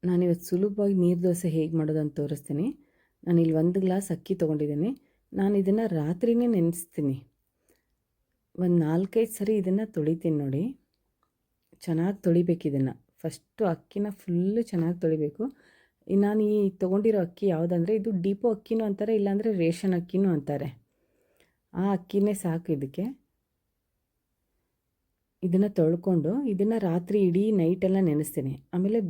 ನಾನಿವತ್ತು ಸುಲಭವಾಗಿ ನೀರು ದೋಸೆ ಹೇಗೆ ಮಾಡೋದು ಅಂತ ತೋರಿಸ್ತೀನಿ. ನಾನಿಲ್ಲಿ 1 ಗ್ಲಾಸ್ ಅಕ್ಕಿ ತೊಗೊಂಡಿದ್ದೀನಿ. ನಾನು ಇದನ್ನು ರಾತ್ರಿನೇ ನೆನೆಸ್ತೀನಿ. ಒಂದು 4-5 ಸರಿ ಇದನ್ನು ತೊಳಿತೀನಿ ನೋಡಿ. ಚೆನ್ನಾಗಿ ತೊಳಿಬೇಕು ಇದನ್ನು. ಫಸ್ಟು ಅಕ್ಕಿನ ಫುಲ್ಲು ಚೆನ್ನಾಗಿ ತೊಳಿಬೇಕು. ನಾನು ಈ ತೊಗೊಂಡಿರೋ ಅಕ್ಕಿ ಯಾವುದಂದರೆ ಇದು ಡಿಪೋ ಅಕ್ಕಿನೂ ಅಂತಾರೆ, ಇಲ್ಲಾಂದರೆ ರೇಷನ್ ಅಕ್ಕಿನೂ ಅಂತಾರೆ. ಆ ಅಕ್ಕಿನೇ ಸಾಕು ಇದಕ್ಕೆ. ಇದನ್ನು ತೊಳ್ಕೊಂಡು ಇದನ್ನು ರಾತ್ರಿ ಇಡೀ ನೈಟೆಲ್ಲ ನೆನೆಸ್ತೀನಿ. ಆಮೇಲೆ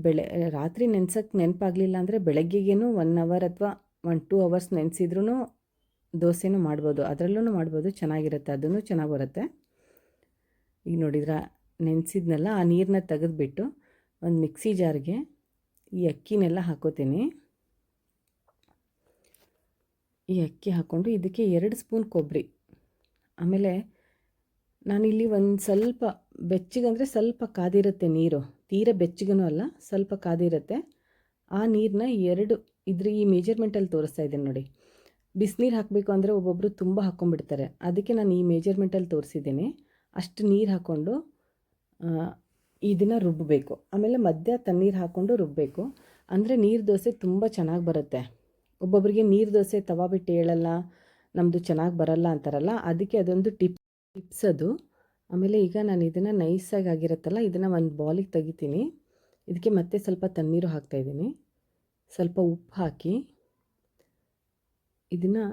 ರಾತ್ರಿ ನೆನೆಸೋಕ್ಕೆ ನೆನಪಾಗಲಿಲ್ಲ ಅಂದರೆ ಬೆಳಗ್ಗೆಗೇನು 1 ಅವರ್ ಅಥವಾ 1-2 ಅವರ್ಸ್ ನೆನೆಸಿದ್ರೂ ದೋಸೆನೂ ಮಾಡ್ಬೋದು, ಅದರಲ್ಲೂ ಮಾಡ್ಬೋದು, ಚೆನ್ನಾಗಿರುತ್ತೆ, ಅದೂ ಚೆನ್ನಾಗಿ ಬರುತ್ತೆ. ಈಗ ನೋಡಿದ್ರೆ ನೆನೆಸಿದ್ನೆಲ್ಲ ಆ ನೀರನ್ನ ತೆಗೆದುಬಿಟ್ಟು ಒಂದು ಮಿಕ್ಸಿ ಜಾರ್ಗೆ ಈ ಅಕ್ಕಿನೆಲ್ಲ ಹಾಕೋತೀನಿ. ಈ ಅಕ್ಕಿ ಹಾಕ್ಕೊಂಡು ಇದಕ್ಕೆ 2 ಸ್ಪೂನ್ ಕೊಬ್ಬರಿ, ಆಮೇಲೆ ನಾನಿಲ್ಲಿ ಒಂದು ಸ್ವಲ್ಪ ಬೆಚ್ಚಗಂದರೆ ಸ್ವಲ್ಪ ಕಾದಿರುತ್ತೆ ನೀರು, ತೀರ ಬೆಚ್ಚಗೂ ಅಲ್ಲ, ಸ್ವಲ್ಪ ಕಾದಿರುತ್ತೆ. ಆ ನೀರನ್ನ ಈ ಮೆಜರ್ಮೆಂಟಲ್ಲಿ ತೋರಿಸ್ತಾ ಇದ್ದೀನಿ ನೋಡಿ. ಬಿಸಿನೀರು ಹಾಕಬೇಕು ಅಂದರೆ ಒಬ್ಬೊಬ್ಬರು ತುಂಬ ಹಾಕ್ಕೊಂಡ್ಬಿಡ್ತಾರೆ, ಅದಕ್ಕೆ ನಾನು ಈ ಮೆಜರ್ಮೆಂಟಲ್ಲಿ ತೋರಿಸಿದ್ದೀನಿ. ಅಷ್ಟು ನೀರು ಹಾಕ್ಕೊಂಡು ಇದನ್ನು ರುಬ್ಬಬೇಕು. ಆಮೇಲೆ ಮಧ್ಯ ತಣ್ಣೀರು ಹಾಕ್ಕೊಂಡು ರುಬ್ಬಬೇಕು, ಅಂದರೆ ನೀರು ದೋಸೆ ತುಂಬ ಚೆನ್ನಾಗಿ ಬರುತ್ತೆ. ಒಬ್ಬೊಬ್ಬರಿಗೆ ನೀರು ದೋಸೆ ತವಾ ಬಿಟ್ಟು ಹೇಳಲ್ಲ, ನಮ್ಮದು ಚೆನ್ನಾಗಿ ಬರಲ್ಲ ಅಂತಾರಲ್ಲ, ಅದಕ್ಕೆ ಅದೊಂದು ಟಿಪ್ಸ್ ಅದು. ಆಮೇಲೆ ಈಗ ನಾನು ಇದನ್ನು ನೈಸಾಗಿ ಆಗಿರುತ್ತಲ್ಲ, ಇದನ್ನು ಒಂದು ಬೌಲಿಗೆ ತೆಗಿತೀನಿ. ಇದಕ್ಕೆ ಮತ್ತೆ ಸ್ವಲ್ಪ ತಣ್ಣೀರು ಹಾಕ್ತಾಯಿದ್ದೀನಿ, ಸ್ವಲ್ಪ ಉಪ್ಪು ಹಾಕಿ ಇದನ್ನು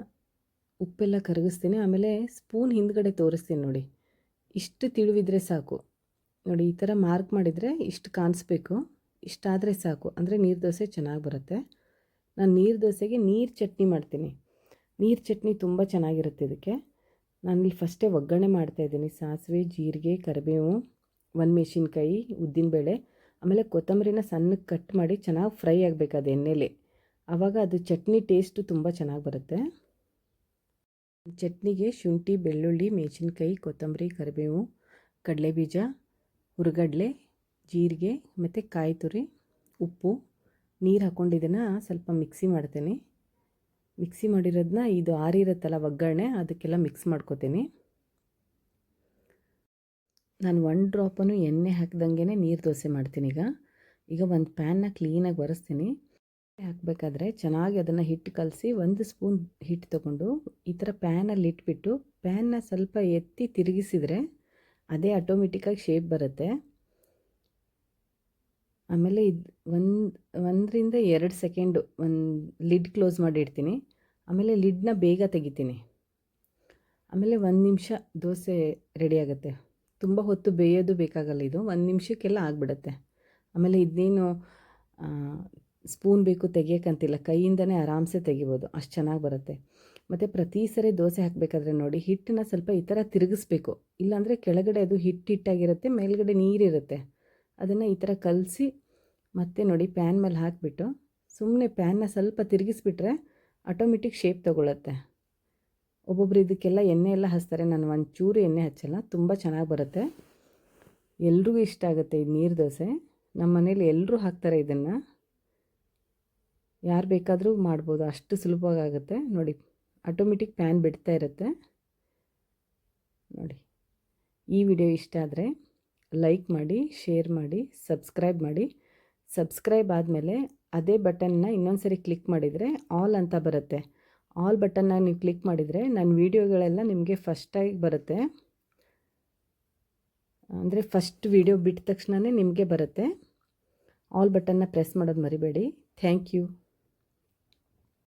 ಉಪ್ಪೆಲ್ಲ ಕರಗಿಸ್ತೀನಿ. ಆಮೇಲೆ ಸ್ಪೂನ್ ಹಿಂದ್ಗಡೆ ತೋರಿಸ್ತೀನಿ ನೋಡಿ, ಇಷ್ಟು ತಿಳಿವಿದ್ರೆ ಸಾಕು ನೋಡಿ. ಈ ಥರ ಮಾರ್ಕ್ ಮಾಡಿದರೆ ಇಷ್ಟು ಕಾಣಿಸ್ಬೇಕು, ಇಷ್ಟಾದರೆ ಸಾಕು, ಅಂದರೆ ನೀರು ದೋಸೆ ಚೆನ್ನಾಗಿ ಬರುತ್ತೆ. ನಾನು ನೀರು ದೋಸೆಗೆ ನೀರು ಚಟ್ನಿ ಮಾಡ್ತೀನಿ. ನೀರು ಚಟ್ನಿ ತುಂಬ ಚೆನ್ನಾಗಿರುತ್ತೆ ಇದಕ್ಕೆ. ನಾನಿಲ್ಲಿ ಫಸ್ಟೇ ಒಗ್ಗರಣೆ ಮಾಡ್ತಾಯಿದ್ದೀನಿ. ಸಾಸಿವೆ, ಜೀರಿಗೆ, ಕರಿಬೇವು, 1 ಮೆಣಸಿನ್ಕಾಯಿ, ಉದ್ದಿನಬೇಳೆ, ಆಮೇಲೆ ಕೊತ್ತಂಬರಿನ ಸಣ್ಣಕ್ಕೆ ಕಟ್ ಮಾಡಿ ಚೆನ್ನಾಗಿ ಫ್ರೈ ಆಗಬೇಕು ಅದು ಎಣ್ಣೆಲಿ. ಆವಾಗ ಅದು ಚಟ್ನಿ ಟೇಸ್ಟು ತುಂಬ ಚೆನ್ನಾಗಿ ಬರುತ್ತೆ. ಚಟ್ನಿಗೆ ಶುಂಠಿ, ಬೆಳ್ಳುಳ್ಳಿ, ಮೆಣಸಿನ್ಕಾಯಿ, ಕೊತ್ತಂಬರಿ, ಕರಿಬೇವು, ಕಡಲೆಬೀಜ, ಹುರಿಗಡಲೆ, ಜೀರಿಗೆ ಮತ್ತು ಕಾಯಿ ತುರಿ, ಉಪ್ಪು, ನೀರು ಹಾಕ್ಕೊಂಡು ಇದನ್ನು ಸ್ವಲ್ಪ ಮಿಕ್ಸಿ ಮಾಡ್ತೀನಿ. ಮಿಕ್ಸಿ ಮಾಡಿರೋದನ್ನ ಇದು ಆರಿರುತ್ತಲ್ಲ ಒಗ್ಗರಣೆ, ಅದಕ್ಕೆಲ್ಲ ಮಿಕ್ಸ್ ಮಾಡ್ಕೋತೀನಿ. ನಾನು 1 ಡ್ರಾಪನ್ನು ಎಣ್ಣೆ ಹಾಕ್ದಂಗೆ ನೀರು ದೋಸೆ ಮಾಡ್ತೀನಿ. ಈಗ ಒಂದು ಪ್ಯಾನ್ನ ಕ್ಲೀನಾಗಿ ಒರೆಸ್ತೀನಿ. ಹಾಕಬೇಕಾದ್ರೆ ಚೆನ್ನಾಗಿ ಅದನ್ನು ಹಿಟ್ಟು ಕಲಸಿ 1 ಸ್ಪೂನ್ ಹಿಟ್ಟು ತೊಗೊಂಡು ಈ ಥರ ಪ್ಯಾನಲ್ಲಿ ಇಟ್ಬಿಟ್ಟು ಪ್ಯಾನ್ನ ಸ್ವಲ್ಪ ಎತ್ತಿ ತಿರುಗಿಸಿದರೆ ಅದೇ ಆಟೋಮೆಟಿಕ್ಕಾಗಿ ಶೇಪ್ ಬರುತ್ತೆ. ಆಮೇಲೆ ಇದು 1ರಿಂದ 2 ಸೆಕೆಂಡು ಒಂದು ಲಿಡ್ ಕ್ಲೋಸ್ ಮಾಡಿ ಇಡ್ತೀನಿ. ಆಮೇಲೆ ಲಿಡ್ನ ಬೇಗ ತೆಗಿತೀನಿ. ಆಮೇಲೆ 1 ನಿಮಿಷ ದೋಸೆ ರೆಡಿ ಆಗುತ್ತೆ. ತುಂಬ ಹೊತ್ತು ಬೇಯೋದು ಬೇಕಾಗಲ್ಲ, ಇದು 1 ನಿಮಿಷಕ್ಕೆಲ್ಲ ಆಗಿಬಿಡುತ್ತೆ. ಆಮೇಲೆ ಇದನ್ನೇನು ಸ್ಪೂನ್ ಬೇಕು ತೆಗಿಯೋಕ್ಕಂತಿಲ್ಲ, ಕೈಯಿಂದನೇ ಆರಾಮ್ಸೆ ತೆಗಿಬೋದು, ಅಷ್ಟು ಚೆನ್ನಾಗಿ ಬರುತ್ತೆ. ಮತ್ತು ಪ್ರತಿ ಸರಿ ದೋಸೆ ಹಾಕಬೇಕಾದ್ರೆ ನೋಡಿ ಹಿಟ್ಟನ್ನ ಸ್ವಲ್ಪ ಈ ಥರ ತಿರುಗಿಸ್ಬೇಕು, ಇಲ್ಲಾಂದರೆ ಕೆಳಗಡೆ ಅದು ಹಿಟ್ಟಾಗಿರುತ್ತೆ, ಮೇಲ್ಗಡೆ ನೀರಿರುತ್ತೆ. ಅದನ್ನು ಈ ಥರ ಕಲಸಿ ಮತ್ತೆ ನೋಡಿ ಪ್ಯಾನ್ ಮೇಲೆ ಹಾಕಿಬಿಟ್ಟು ಸುಮ್ಮನೆ ಪ್ಯಾನ್ನ ಸ್ವಲ್ಪ ತಿರುಗಿಸ್ಬಿಟ್ರೆ ಆಟೋಮೆಟಿಕ್ ಶೇಪ್ ತೊಗೊಳುತ್ತೆ. ಒಬ್ಬೊಬ್ರು ಇದಕ್ಕೆಲ್ಲ ಎಣ್ಣೆ ಎಲ್ಲ ಹಚ್ತಾರೆ, ನಾನು ಒಂಚೂರು ಎಣ್ಣೆ ಹಚ್ಚಲ್ಲ, ತುಂಬ ಚೆನ್ನಾಗಿ ಬರುತ್ತೆ. ಎಲ್ರಿಗೂ ಇಷ್ಟ ಆಗುತ್ತೆ ಈ ನೀರು ದೋಸೆ. ನಮ್ಮ ಮನೇಲಿ ಎಲ್ಲರೂ ಹಾಕ್ತಾರೆ ಇದನ್ನು, ಯಾರು ಬೇಕಾದರೂ ಮಾಡ್ಬೋದು, ಅಷ್ಟು ಸುಲಭವಾಗುತ್ತೆ ನೋಡಿ. ಆಟೋಮೆಟಿಕ್ ಪ್ಯಾನ್ ಬಿಡ್ತಾ ಇರುತ್ತೆ ನೋಡಿ. ಈ ವಿಡಿಯೋ ಇಷ್ಟ ಆದರೆ ಲೈಕ್ ಮಾಡಿ, ಶೇರ್ ಮಾಡಿ, ಸಬ್ಸ್ಕ್ರೈಬ್ ಮಾಡಿ. ಸಬ್ಸ್ಕ್ರೈಬ್ ಆದಮೇಲೆ ಅದೇ ಬಟನ್ನ ಇನ್ನೊಂದು ಸರಿ ಕ್ಲಿಕ್ ಮಾಡಿದರೆ ಆಲ್ ಅಂತ ಬರುತ್ತೆ. ಆಲ್ ಬಟನ್ನ ನೀವು ಕ್ಲಿಕ್ ಮಾಡಿದರೆ ನನ್ನ ವೀಡಿಯೋಗಳೆಲ್ಲ ನಿಮಗೆ ಫಸ್ಟಾಗಿ ಬರುತ್ತೆ, ಅಂದರೆ ಫಸ್ಟ್ ವೀಡಿಯೋ ಬಿಟ್ಟ ತಕ್ಷಣವೇ ನಿಮಗೆ ಬರುತ್ತೆ. ಆಲ್ ಬಟನ್ನ ಪ್ರೆಸ್ ಮಾಡೋದು ಮರಿಬೇಡಿ. Thank you.